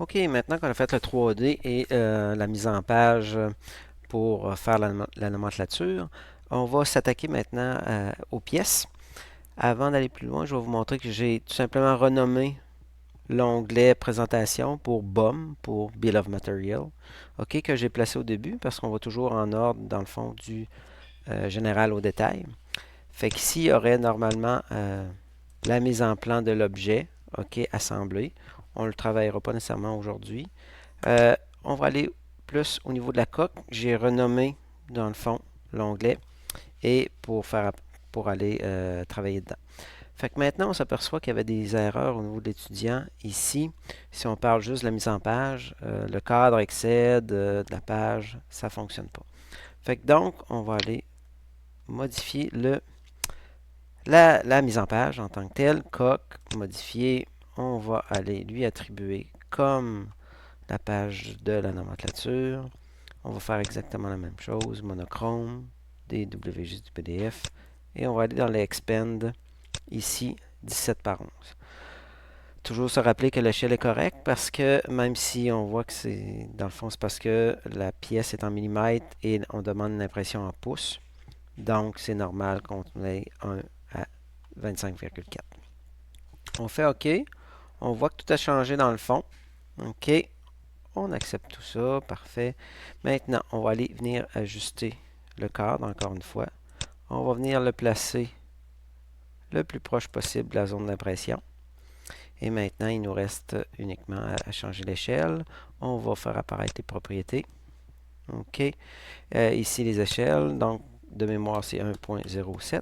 OK, maintenant qu'on a fait le 3D et la mise en page pour faire la nomenclature, on va s'attaquer maintenant aux pièces. Avant d'aller plus loin, je vais vous montrer que j'ai tout simplement renommé l'onglet présentation pour BOM, pour Bill of Material, OK, que j'ai placé au début parce qu'on va toujours en ordre, dans le fond, du général au détail. Fait qu'ici, il y aurait normalement la mise en plan de l'objet, OK, assemblé. On ne le travaillera pas nécessairement aujourd'hui. Euh, on va aller plus au niveau de la coque. J'ai renommé, dans le fond, l'onglet et pour aller travailler dedans. Fait que maintenant, on s'aperçoit qu'il y avait des erreurs au niveau de l'étudiant. Ici, si on parle juste de la mise en page, le cadre excède de la page, ça ne fonctionne pas. Fait que donc, on va aller modifier la mise en page en tant que telle. Coque, modifier. On va aller lui attribuer comme la page de la nomenclature. On va faire exactement la même chose. Monochrome, DWG du PDF. Et on va aller dans les expand. Ici, 17 par 11. Toujours se rappeler que l'échelle est correcte parce que même si on voit que c'est, dans le fond, c'est parce que la pièce est en millimètres et on demande une impression en pouces. Donc, c'est normal qu'on ait 1 à 25,4. On fait OK. On voit que tout a changé dans le fond. OK. On accepte tout ça. Parfait. Maintenant, on va aller venir ajuster le cadre encore une fois. On va venir le placer le plus proche possible de la zone d'impression. Et maintenant, il nous reste uniquement à changer l'échelle. On va faire apparaître les propriétés. OK. Ici, les échelles. Donc, de mémoire, c'est 1.07.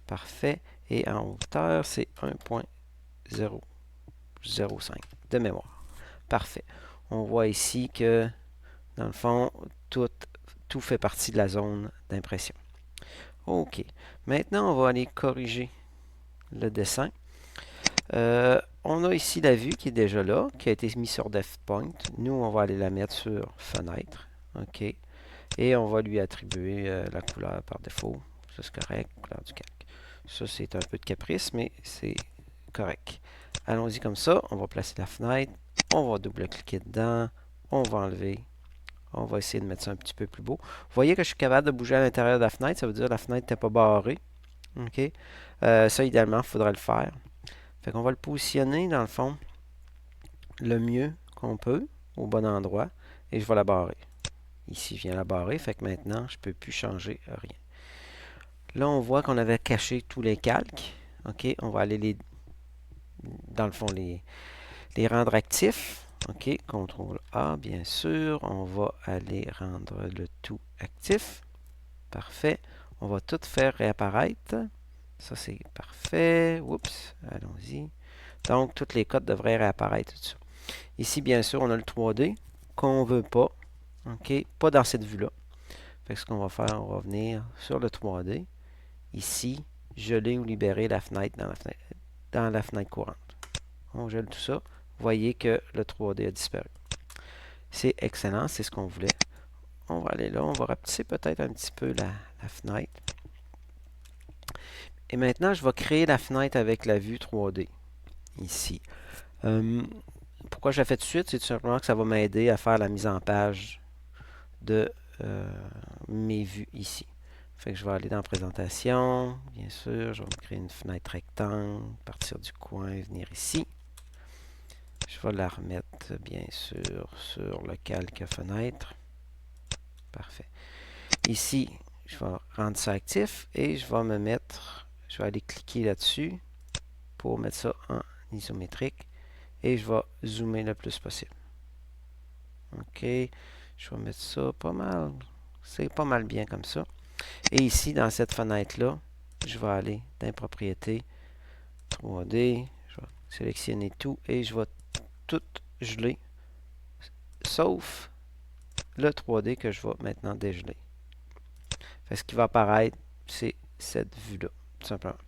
Parfait. Et en hauteur, c'est 1.005 de mémoire. Parfait. On voit ici que, dans le fond, tout fait partie de la zone d'impression. OK. Maintenant, on va aller corriger le dessin. On a ici la vue qui est déjà là, qui a été mise sur DevPoint. Nous, on va aller la mettre sur fenêtre. OK. Et on va lui attribuer la couleur par défaut. Ça, c'est correct. Couleur du calque. Ça, c'est un peu de caprice, mais c'est correct. Allons-y comme ça. On va placer la fenêtre. On va double-cliquer dedans. On va enlever. On va essayer de mettre ça un petit peu plus beau. Vous voyez que je suis capable de bouger à l'intérieur de la fenêtre. Ça veut dire que la fenêtre n'est pas barrée. OK. Ça, idéalement, il faudrait le faire. Fait qu'on va le positionner, dans le fond, le mieux qu'on peut, au bon endroit, et je vais la barrer. Ici, je viens la barrer, fait que maintenant, je ne peux plus changer rien. Là, on voit qu'on avait caché tous les calques. OK, on va aller dans le fond, les rendre actifs. OK, CTRL A, bien sûr. On va aller rendre le tout actif. Parfait. On va tout faire réapparaître. Ça, c'est parfait. Oups, allons-y. Donc, toutes les codes devraient réapparaître tout ça. Ici, bien sûr, on a le 3D qu'on ne veut pas. OK? Pas dans cette vue-là. Fait que ce qu'on va faire, on va venir sur le 3D. Ici, geler ou libérer la fenêtre dans la fenêtre courante. On gèle tout ça. Vous voyez que le 3D a disparu. C'est excellent, c'est ce qu'on voulait. On va aller là, on va rapetisser peut-être un petit peu la fenêtre. Et maintenant, je vais créer la fenêtre avec la vue 3D. Ici. Pourquoi je la fais tout de suite? C'est tout simplement que ça va m'aider à faire la mise en page de mes vues ici. Fait que je vais aller dans présentation, bien sûr, je vais me créer une fenêtre rectangle, partir du coin, venir ici. Je vais la remettre bien sûr sur le calque fenêtre. Parfait. Ici, je vais rendre ça actif et je vais je vais aller cliquer là-dessus pour mettre ça en isométrique et je vais zoomer le plus possible. OK, je vais mettre ça pas mal. C'est pas mal bien comme ça. Et ici, dans cette fenêtre-là, je vais aller dans Propriétés, 3D, je vais sélectionner tout et je vais tout geler, sauf le 3D que je vais maintenant dégeler. Fait ce qui va apparaître, c'est cette vue-là, tout simplement.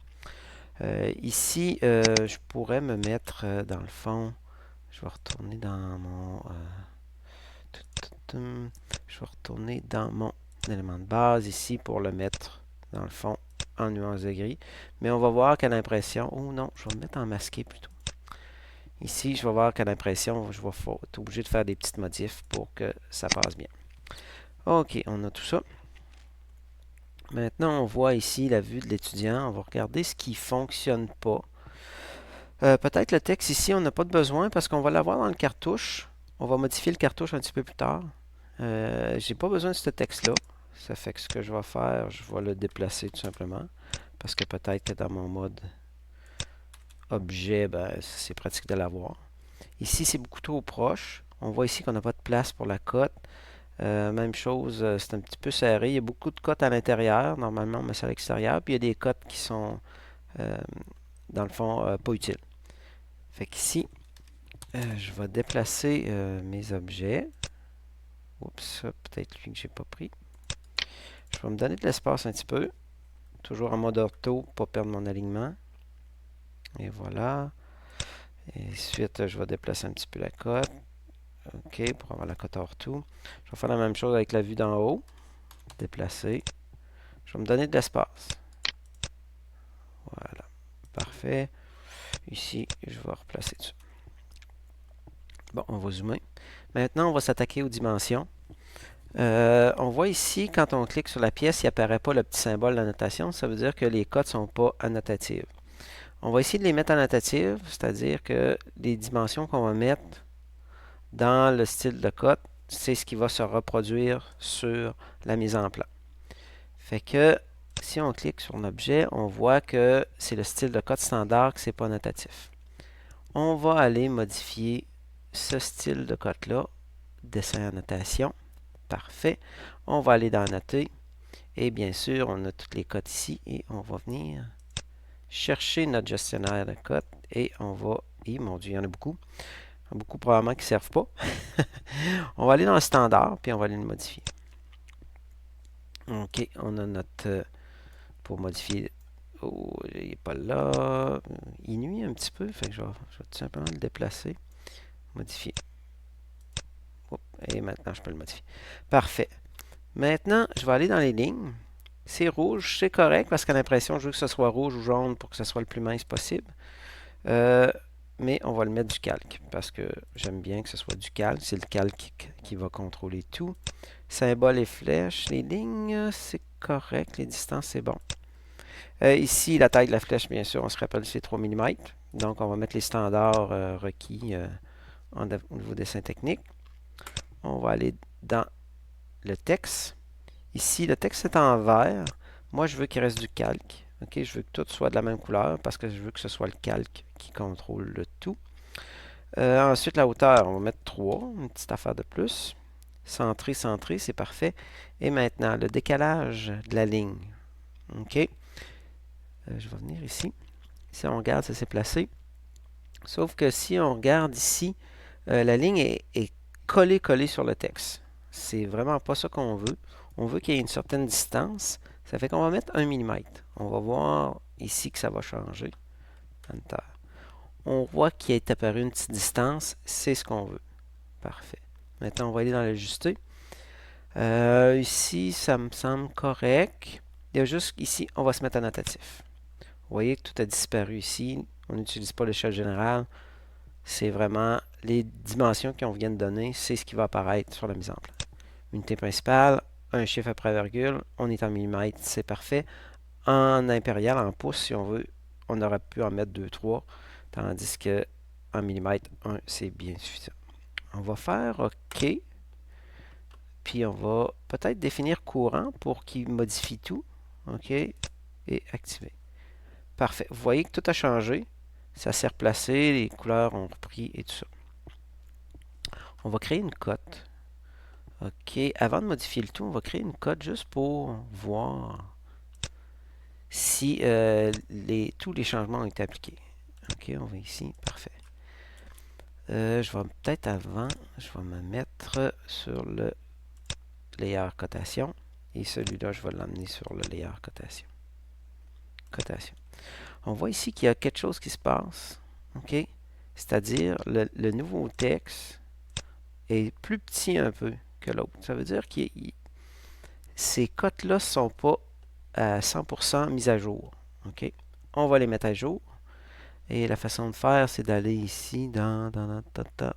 Ici, je pourrais me mettre dans le fond, je vais retourner dans mon... je vais retourner dans mon élément de base ici pour le mettre dans le fond en nuance de gris. Mais on va voir qu'à l'impression... Oh non, je vais me mettre en masqué plutôt. Ici, je vais voir qu'à l'impression, je vais être obligé de faire des petites modifs pour que ça passe bien. OK, on a tout ça. Maintenant, on voit ici la vue de l'étudiant. On va regarder ce qui ne fonctionne pas. Peut-être le texte ici, on n'a pas de besoin parce qu'on va l'avoir dans le cartouche. On va modifier le cartouche un petit peu plus tard. J'ai pas besoin de ce texte-là. Ça fait que ce que je vais faire, je vais le déplacer tout simplement. Parce que peut-être que dans mon mode objet, ben, c'est pratique de l'avoir. Ici, c'est beaucoup trop proche. On voit ici qu'on n'a pas de place pour la cote. Même chose, c'est un petit peu serré. Il y a beaucoup de cotes à l'intérieur. Normalement, on met ça à l'extérieur. Puis il y a des cotes qui sont, dans le fond, pas utiles. Fait qu'ici, je vais déplacer mes objets. Oups, peut-être lui que j'ai pas pris. Je vais me donner de l'espace un petit peu. Toujours en mode ortho, pour pas perdre mon alignement. Et voilà. Et ensuite, je vais déplacer un petit peu la cote. OK, pour avoir la cote ortho. Je vais faire la même chose avec la vue d'en haut. Déplacer. Je vais me donner de l'espace. Voilà. Parfait. Ici, je vais replacer dessus. Bon, on va zoomer. Maintenant, on va s'attaquer aux dimensions. On voit ici, quand on clique sur la pièce, il n'apparaît pas le petit symbole d'annotation. Ça veut dire que les cotes ne sont pas annotatives. On va essayer de les mettre annotatives, c'est-à-dire que les dimensions qu'on va mettre dans le style de cote, c'est ce qui va se reproduire sur la mise en plan. Fait que si on clique sur l'objet, on voit que c'est le style de cote standard, que ce n'est pas annotatif. On va aller modifier ce style de cote-là, dessin annotation. Parfait. On va aller dans Annoter. Et bien sûr, on a toutes les cotes ici. Et on va venir chercher notre gestionnaire de cotes. Et on va... Et mon Dieu, il y en a beaucoup. Beaucoup probablement qui ne servent pas. On va aller dans le standard, puis on va aller le modifier. OK, on a notre... pour modifier... Oh, il n'est pas là. Il nuit un petit peu, fait que je vais tout simplement le déplacer. Modifier. Et maintenant, je peux le modifier. Parfait. Maintenant, je vais aller dans les lignes. C'est rouge, c'est correct parce qu'à l'impression, je veux que ce soit rouge ou jaune pour que ce soit le plus mince possible. Mais on va le mettre du calque parce que j'aime bien que ce soit du calque. C'est le calque qui va contrôler tout. Symboles et flèches. Les lignes, c'est correct. Les distances, c'est bon. Ici, la taille de la flèche, bien sûr, on se rappelle, c'est 3 mm. Donc, on va mettre les standards requis au niveau dessin technique. On va aller dans le texte. Ici, le texte est en vert. Moi, je veux qu'il reste du calque. Okay? Je veux que tout soit de la même couleur parce que je veux que ce soit le calque qui contrôle le tout. Ensuite, la hauteur, on va mettre 3, une petite affaire de plus. Centré, centré, c'est parfait. Et maintenant, le décalage de la ligne. OK. Je vais venir ici. Si on regarde, ça s'est placé. Sauf que si on regarde ici, la ligne est collée sur le texte. C'est vraiment pas ça qu'on veut. On veut qu'il y ait une certaine distance. Ça fait qu'on va mettre 1 mm. On va voir ici que ça va changer. Enter. On voit qu'il est apparu une petite distance. C'est ce qu'on veut. Parfait. Maintenant, on va aller dans l'ajuster. Ici, ça me semble correct. Il y a juste ici, on va se mettre annotatif. Vous voyez que tout a disparu ici. On n'utilise pas l'échelle générale. C'est vraiment les dimensions qu'on vient de donner. C'est ce qui va apparaître sur la mise en plan. Unité principale, un chiffre après virgule. On est en millimètres, c'est parfait. En impérial, en pouces, si on veut, on aurait pu en mettre 2, 3. Tandis que en millimètres, 1, c'est bien suffisant. On va faire OK. Puis on va peut-être définir courant pour qu'il modifie tout. OK. Et activer. Parfait. Vous voyez que tout a changé. Ça s'est replacé, les couleurs ont repris et tout ça. On va créer une cote. OK. Avant de modifier le tout, on va créer une cote juste pour voir si tous les changements ont été appliqués. OK, on va ici. Parfait. Je vais peut-être avant, je vais me mettre sur le layer cotation. Et celui-là, je vais l'emmener sur le layer cotation. Cotation. On voit ici qu'il y a quelque chose qui se passe. OK? C'est-à-dire, le nouveau texte est plus petit un peu que l'autre. Ça veut dire que ces cotes-là ne sont pas à 100% mises à jour. OK? On va les mettre à jour. Et la façon de faire, c'est d'aller ici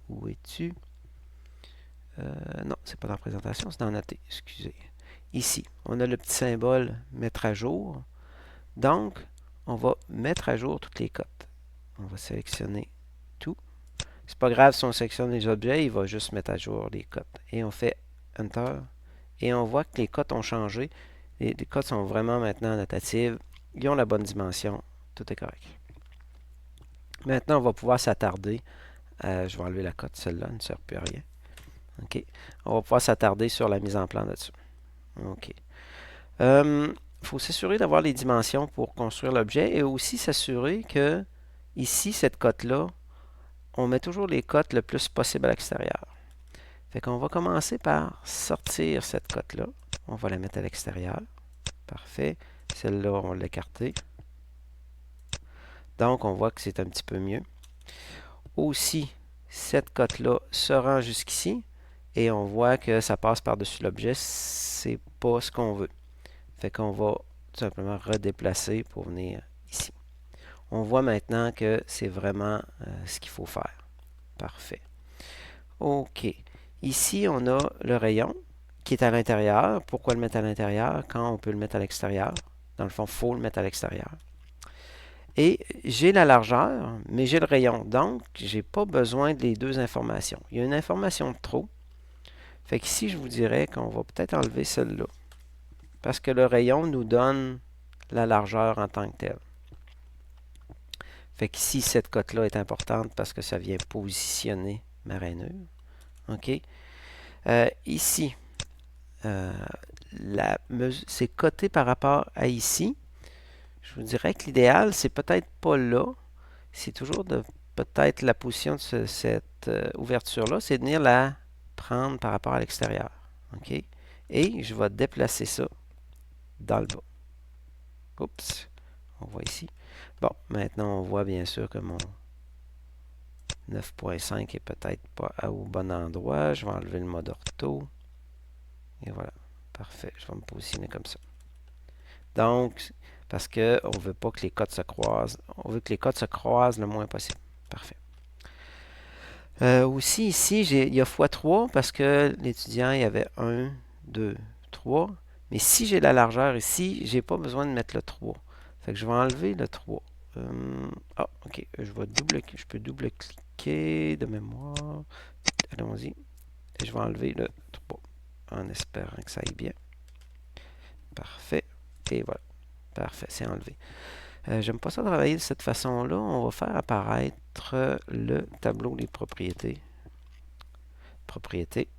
où es-tu? Non, c'est pas dans la présentation, c'est dans noter, excusez. Ici, on a le petit symbole mettre à jour. Donc, on va mettre à jour toutes les cotes. On va sélectionner tout. C'est pas grave si on sélectionne les objets, il va juste mettre à jour les cotes. Et on fait Enter. Et on voit que les cotes ont changé. Les cotes sont vraiment maintenant notatives. Ils ont la bonne dimension. Tout est correct. Maintenant, on va pouvoir s'attarder. Je vais enlever la cote, celle-là ne sert plus à rien. OK. On va pouvoir s'attarder sur la mise en plan là-dessus. OK. Faut s'assurer d'avoir les dimensions pour construire l'objet et aussi s'assurer que ici, cette cote-là, on met toujours les cotes le plus possible à l'extérieur. Fait qu'on va commencer par sortir cette cote-là. On va la mettre à l'extérieur. Parfait. Celle-là, on va l'écarter. Donc, on voit que c'est un petit peu mieux. Aussi, cette cote-là se rend jusqu'ici et on voit que ça passe par-dessus l'objet. C'est pas ce qu'on veut. Fait qu'on va tout simplement redéplacer pour venir ici. On voit maintenant que c'est vraiment ce qu'il faut faire. Parfait. OK. Ici, on a le rayon qui est à l'intérieur. Pourquoi le mettre à l'intérieur quand on peut le mettre à l'extérieur? Dans le fond, il faut le mettre à l'extérieur. Et j'ai la largeur, mais j'ai le rayon. Donc, je n'ai pas besoin des deux informations. Il y a une information de trop. Fait qu'ici, je vous dirais qu'on va peut-être enlever celle-là. Parce que le rayon nous donne la largeur en tant que telle. Fait qu'ici, cette cote-là est importante parce que ça vient positionner ma rainure. OK? Ici, c'est coté par rapport à ici. Je vous dirais que l'idéal, c'est peut-être pas là. C'est toujours de peut-être la position de cette ouverture-là, c'est de venir la prendre par rapport à l'extérieur. OK? Et je vais déplacer ça dans le bas. Oups. On voit ici. Bon, maintenant, on voit bien sûr que mon 9.5 est peut-être pas au bon endroit. Je vais enlever le mode ortho. Et voilà. Parfait. Je vais me positionner comme ça. Donc, parce qu'on ne veut pas que les cotes se croisent. On veut que les cotes se croisent le moins possible. Parfait. Aussi, ici, il y a x3 parce que l'étudiant, il y avait 1, 2, 3. Mais si j'ai la largeur ici, je n'ai pas besoin de mettre le 3. Fait que je vais enlever le 3. OK. Je peux double-cliquer de mémoire. Allons-y. Et je vais enlever le 3 en espérant que ça aille bien. Parfait. Et voilà. Parfait, c'est enlevé. J'aime pas ça travailler de cette façon-là. On va faire apparaître le tableau des propriétés. Propriétés.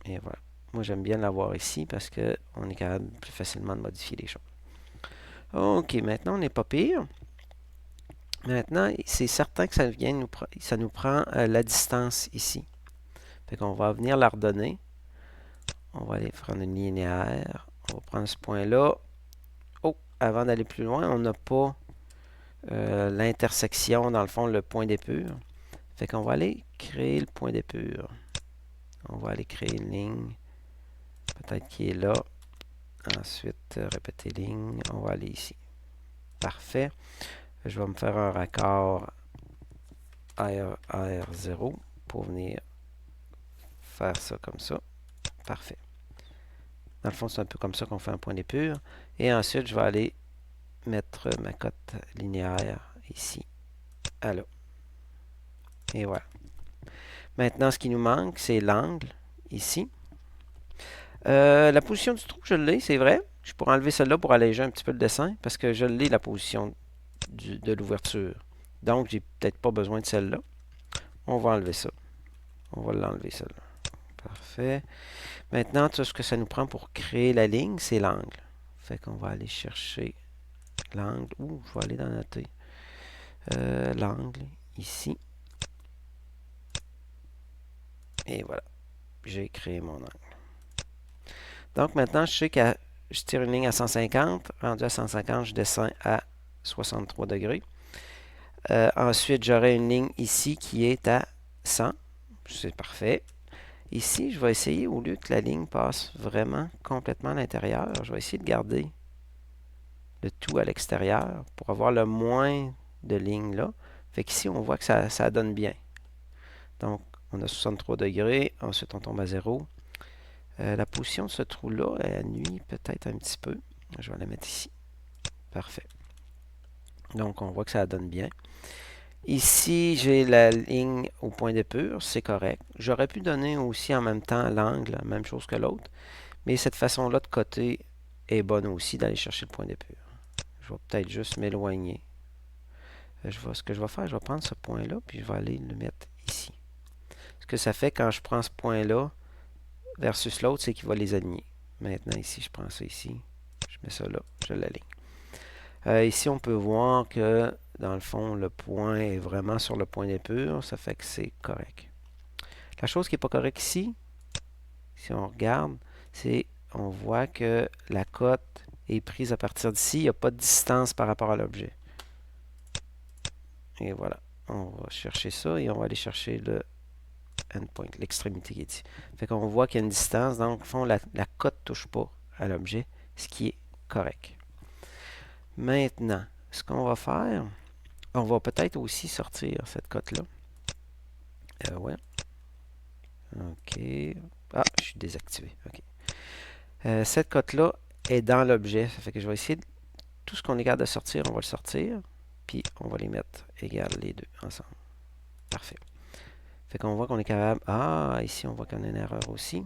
Et voilà. Moi, j'aime bien l'avoir ici parce qu'on est capable plus facilement de modifier les choses. OK, maintenant, on n'est pas pire. Maintenant, c'est certain que ça nous prend la distance ici. Fait qu'on va venir la redonner. On va aller prendre une linéaire. On va prendre ce point-là. Oh, avant d'aller plus loin, on n'a pas l'intersection, dans le fond, le point d'épure. Fait qu'on va aller créer le point d'épure. On va aller créer une ligne, peut-être qui est là. Ensuite, répéter ligne. On va aller ici. Parfait. Je vais me faire un raccord AR0 pour venir faire ça comme ça. Parfait. Dans le fond, c'est un peu comme ça qu'on fait un point d'épure. Et ensuite, je vais aller mettre ma cote linéaire ici. À là. Et voilà. Maintenant, ce qui nous manque, c'est l'angle ici. La position du trou, je l'ai, c'est vrai. Je pourrais enlever celle-là pour alléger un petit peu le dessin parce que je l'ai, la position de l'ouverture. Donc, j'ai peut-être pas besoin de celle-là. On va enlever ça. On va l'enlever celle-là. Parfait. Maintenant, tout ce que ça nous prend pour créer la ligne, c'est l'angle. Fait qu'on va aller chercher l'angle. Ouh, je vais aller dans noter. L'angle ici. Et voilà. J'ai créé mon angle. Donc maintenant, je sais que je tire une ligne à 150. Rendu à 150, je descends à 63 degrés. Ensuite, j'aurai une ligne ici qui est à 100. C'est parfait. Ici, je vais essayer, au lieu que la ligne passe vraiment complètement à l'intérieur, je vais essayer de garder le tout à l'extérieur pour avoir le moins de ligne là. Fait qu'ici, on voit que ça donne bien. Donc, on a 63 degrés. Ensuite, on tombe à 0. La position de ce trou-là, elle nuit peut-être un petit peu. Je vais la mettre ici. Parfait. Donc, on voit que ça donne bien. Ici, j'ai la ligne au point d'épure, c'est correct. J'aurais pu donner aussi en même temps l'angle, même chose que l'autre, mais cette façon-là de coter est bonne aussi, d'aller chercher le point d'épure. Je vais peut-être juste m'éloigner. Ce que je vais faire, je vais prendre ce point-là, puis je vais aller le mettre ici. Ce que ça fait quand je prends ce point-là versus l'autre, c'est qu'il va les aligner. Maintenant, ici, je prends ça ici, je mets ça là, je l'aligne. Ici, on peut voir que, dans le fond, le point est vraiment sur le point d'épure. Ça fait que c'est correct. La chose qui n'est pas correcte ici, si on regarde, c'est on voit que la cote est prise à partir d'ici. Il n'y a pas de distance par rapport à l'objet. Et voilà. On va chercher ça et on va aller chercher le endpoint, l'extrémité qui est ici. Fait qu'on voit qu'il y a une distance. Donc, au fond, la cote ne touche pas à l'objet, ce qui est correct. Maintenant, ce qu'on va faire, on va peut-être aussi sortir cette cote-là. Ouais. OK. Ah, je suis désactivé. OK. Cette cote-là est dans l'objet. Ça fait que je vais essayer de, tout ce qu'on est capable de sortir, on va le sortir. Puis on va les mettre égal les deux ensemble. Parfait. Fait qu'on voit qu'on est capable. Ah, ici, on voit qu'on a une erreur aussi.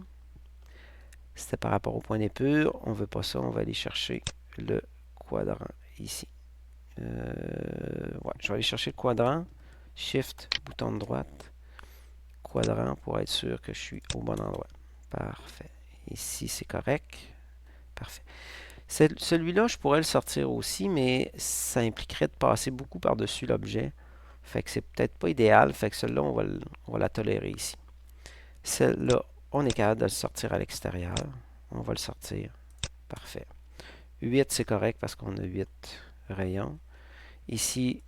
C'était par rapport au point d'épure. On ne veut pas ça. On va aller chercher le quadrant ici. Ouais, je vais aller chercher le quadrant. Shift, bouton de droite. Quadrant pour être sûr que je suis au bon endroit. Parfait. Ici, c'est correct. Parfait. Celui-là, je pourrais le sortir aussi, mais ça impliquerait de passer beaucoup par-dessus l'objet. Fait que c'est peut-être pas idéal. Fait que celui-là, on va la tolérer ici. Celle-là, on est capable de le sortir à l'extérieur. On va le sortir. Parfait. 8, c'est correct parce qu'on a 8 rayons. Ici,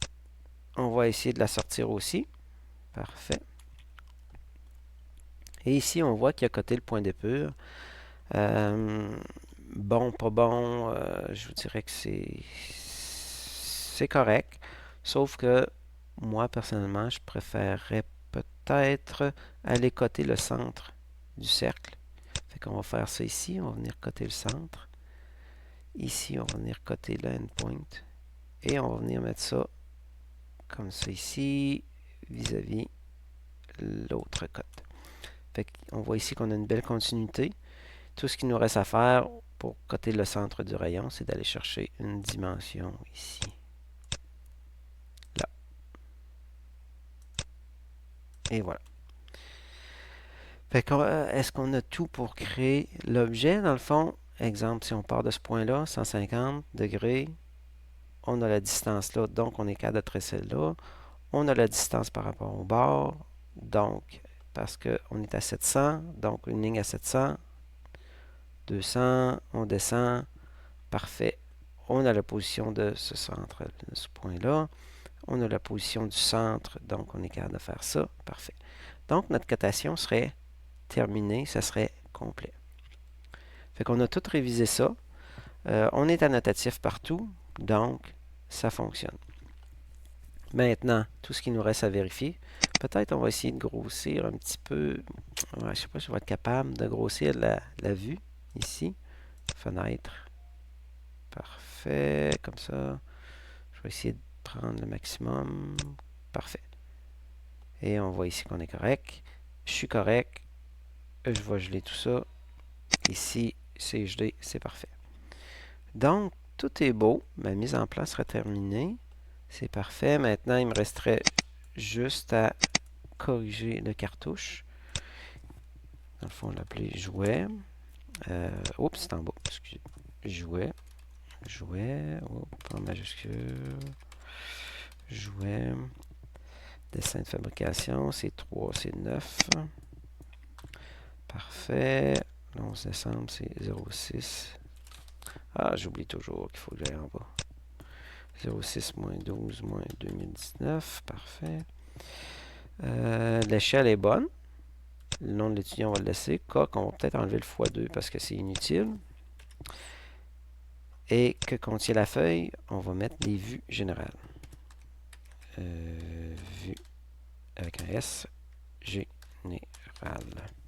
on va essayer de la sortir aussi. Parfait. Et ici, on voit qu'il y a côté le point d'épure. Bon, pas bon, je vous dirais que c'est correct. Sauf que moi, personnellement, je préférerais peut-être aller coter le centre du cercle. Fait qu'on va faire ça ici. On va venir coter le centre. Ici, on va venir coter le endpoint. Et on va venir mettre ça comme ça ici, vis-à-vis l'autre cote. Fait qu'on voit ici qu'on a une belle continuité. Tout ce qu'il nous reste à faire pour coter le centre du rayon, c'est d'aller chercher une dimension ici. Là. Et voilà. Fait que, est-ce qu'on a tout pour créer l'objet? Dans le fond, exemple, si on part de ce point-là, 150 degrés, on a la distance là, donc on est capable de tracer là. On a la distance par rapport au bord, donc, parce qu'on est à 700, donc une ligne à 700, 200, on descend, parfait. On a la position de ce centre, de ce point-là. On a la position du centre, donc on est capable de faire ça, parfait. Donc, notre cotation serait terminée, ça serait complet. Fait qu'on a tout révisé ça. On est annotatif partout, donc ça fonctionne. Maintenant, tout ce qu'il nous reste à vérifier, peut-être on va essayer de grossir un petit peu. Ouais, je ne sais pas si je vais être capable de grossir la vue ici. Fenêtre. Parfait, comme ça. Je vais essayer de prendre le maximum. Parfait. Et on voit ici qu'on est correct. Je suis correct. Je vais geler tout ça. Ici, c'est gelé, c'est parfait. Donc, tout est beau. Ma mise en place sera terminée. C'est parfait. Maintenant, il me resterait juste à corriger le cartouche. Dans le fond, on l'appelait jouet. Oups, c'est en bas. Excusez. Jouet. Jouet. En majuscule. Jouet. Dessin de fabrication. C'est 3, c'est 9. Parfait. Le 11 décembre, c'est 06. Ah, j'oublie toujours qu'il faut que j'aille en bas. 06 moins 12 moins 2019. Parfait. L'échelle est bonne. Le nom de l'étudiant, on va le laisser. Coq, on va peut-être enlever le x2 parce que c'est inutile. Et que contient la feuille? On va mettre les vues générales. Vue avec un S, général.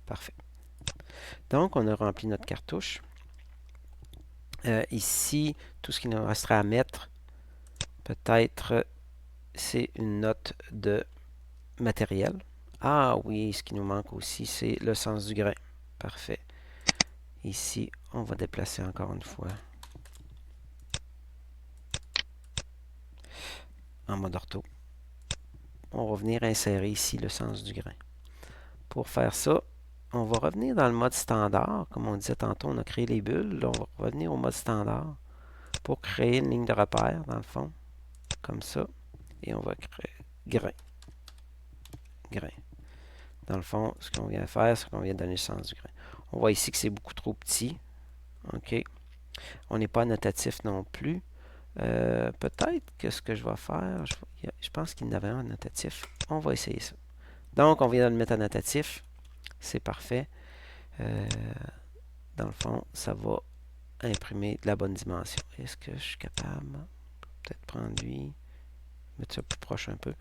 Parfait. Donc, on a rempli notre cartouche. Ici, tout ce qu'il nous restera à mettre, peut-être, c'est une note de matériel. Ah oui, ce qui nous manque aussi, c'est le sens du grain. Parfait. Ici, on va déplacer encore une fois en mode ortho. On va venir insérer ici le sens du grain. Pour faire ça, on va revenir dans le mode standard. Comme on disait tantôt, on a créé les bulles. Là, on va revenir au mode standard pour créer une ligne de repère, dans le fond, comme ça. Et on va créer grain. Grain. Dans le fond, ce qu'on vient faire, c'est qu'on vient donner le sens du grain. On voit ici que c'est beaucoup trop petit. OK. On n'est pas annotatif non plus. Peut-être que ce que je vais faire, je pense qu'il y en avait un annotatif. On va essayer ça. Donc, on vient de le mettre annotatif. C'est parfait. Dans le fond, ça va imprimer de la bonne dimension. Est-ce que je suis capable? Peut-être prendre lui, mettre ça plus proche un peu.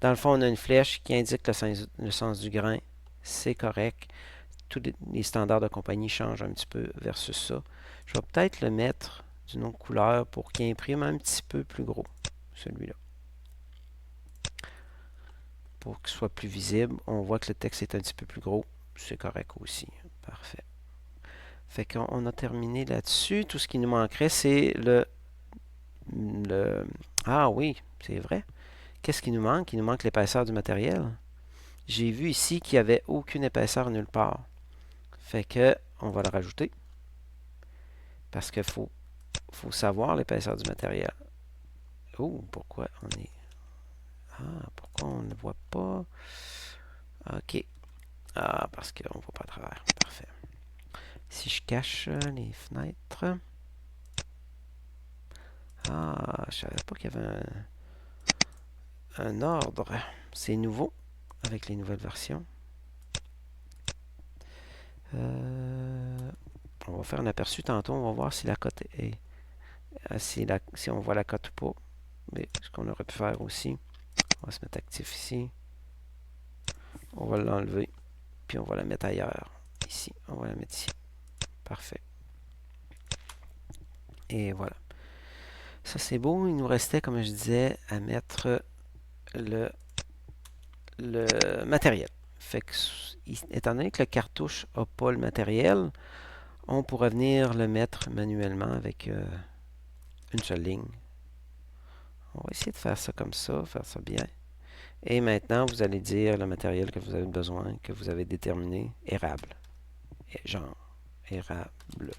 Dans le fond, on a une flèche qui indique le sens du grain. C'est correct. Tous les standards de compagnie changent un petit peu versus ça. Je vais peut-être le mettre d'une autre couleur pour qu'il imprime un petit peu plus gros, celui-là. Pour qu'il soit plus visible, on voit que le texte est un petit peu plus gros. C'est correct aussi. Parfait. Fait qu'on a terminé là-dessus. Tout ce qui nous manquerait, c'est Ah oui, c'est vrai. Qu'est-ce qui nous manque? Il nous manque l'épaisseur du matériel. J'ai vu ici qu'il n'y avait aucune épaisseur nulle part. Fait que on va le rajouter. Parce qu'il faut savoir l'épaisseur du matériel. Oh, pourquoi on est... Ah, pourquoi on ne voit pas? OK. Ah, parce qu'on ne voit pas à travers. Parfait. Si je cache les fenêtres... Ah, je savais pas qu'il y avait un ordre. C'est nouveau avec les nouvelles versions. On va faire un aperçu tantôt. On va voir si la cote est... si on voit la cote ou pas. Mais ce qu'on aurait pu faire aussi. On va se mettre actif ici. On va l'enlever. Puis on va la mettre ailleurs. Ici. On va la mettre ici. Parfait. Et voilà. Ça, c'est beau. Il nous restait, comme je disais, à mettre le matériel. Fait que, étant donné que le cartouche n'a pas le matériel, on pourrait venir le mettre manuellement avec une seule ligne. On va essayer de faire ça comme ça, faire ça bien. Et maintenant, vous allez dire le matériel que vous avez besoin, que vous avez déterminé, érable. Genre, érable.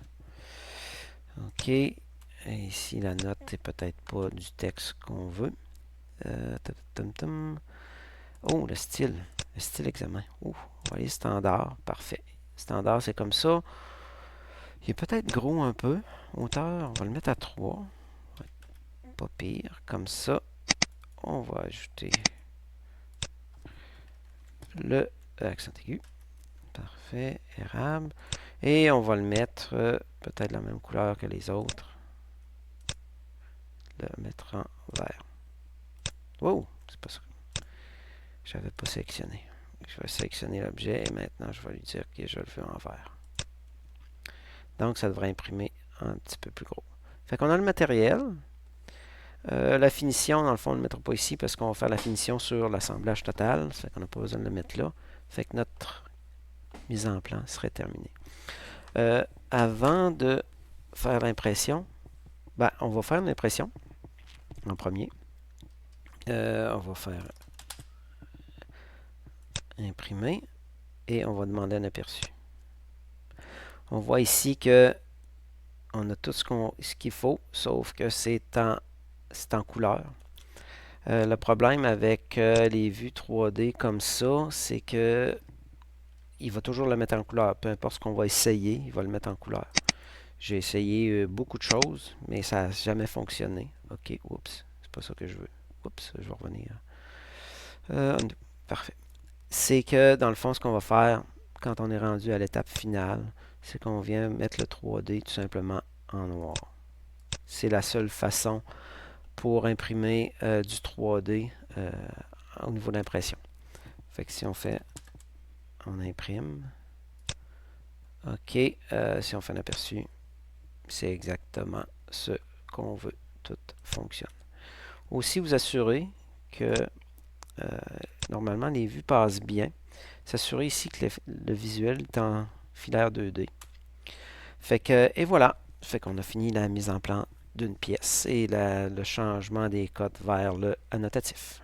OK. Et ici, la note n'est peut-être pas du texte qu'on veut. Oh, le style. Le style examen. Oh, on va aller standard. Parfait. Standard, c'est comme ça. Il est peut-être gros un peu. Hauteur, on va le mettre à 3. Pas pire. Comme ça, on va ajouter le accent aigu. Parfait. Érable. Et on va le mettre peut-être la même couleur que les autres. Le mettre en vert. Wow, c'est pas ça. Je n'avais pas sélectionné. Je vais sélectionner l'objet et maintenant je vais lui dire que je le veux en vert. Donc ça devrait imprimer un petit peu plus gros. Fait qu'on a le matériel. La finition, dans le fond, on ne le mettra pas ici parce qu'on va faire la finition sur l'assemblage total. Ça fait qu'on n'a pas besoin de le mettre là. Fait que notre mise en plan serait terminée. Avant de faire l'impression, on va faire l'impression en premier. On va faire imprimer et on va demander un aperçu. On voit ici que on a tout ce qu'il faut, sauf que c'est en couleur. Le problème avec les vues 3D comme ça, c'est que il va toujours le mettre en couleur. Peu importe ce qu'on va essayer, il va le mettre en couleur. J'ai essayé beaucoup de choses, mais ça n'a jamais fonctionné. OK, oups, c'est pas ça que je veux. Oups, je vais revenir. Parfait. C'est que, dans le fond, ce qu'on va faire, quand on est rendu à l'étape finale, c'est qu'on vient mettre le 3D tout simplement en noir. C'est la seule façon pour imprimer du 3D au niveau d'impression. Fait que si on fait, on imprime. OK, si on fait un aperçu, c'est exactement ce qu'on veut. Tout fonctionne. Aussi, vous assurez que normalement les vues passent bien. S'assurer ici que le visuel est en filaire 2D. Fait que, et voilà. Fait qu'on a fini la mise en plan d'une pièce et le changement des codes vers le annotatif.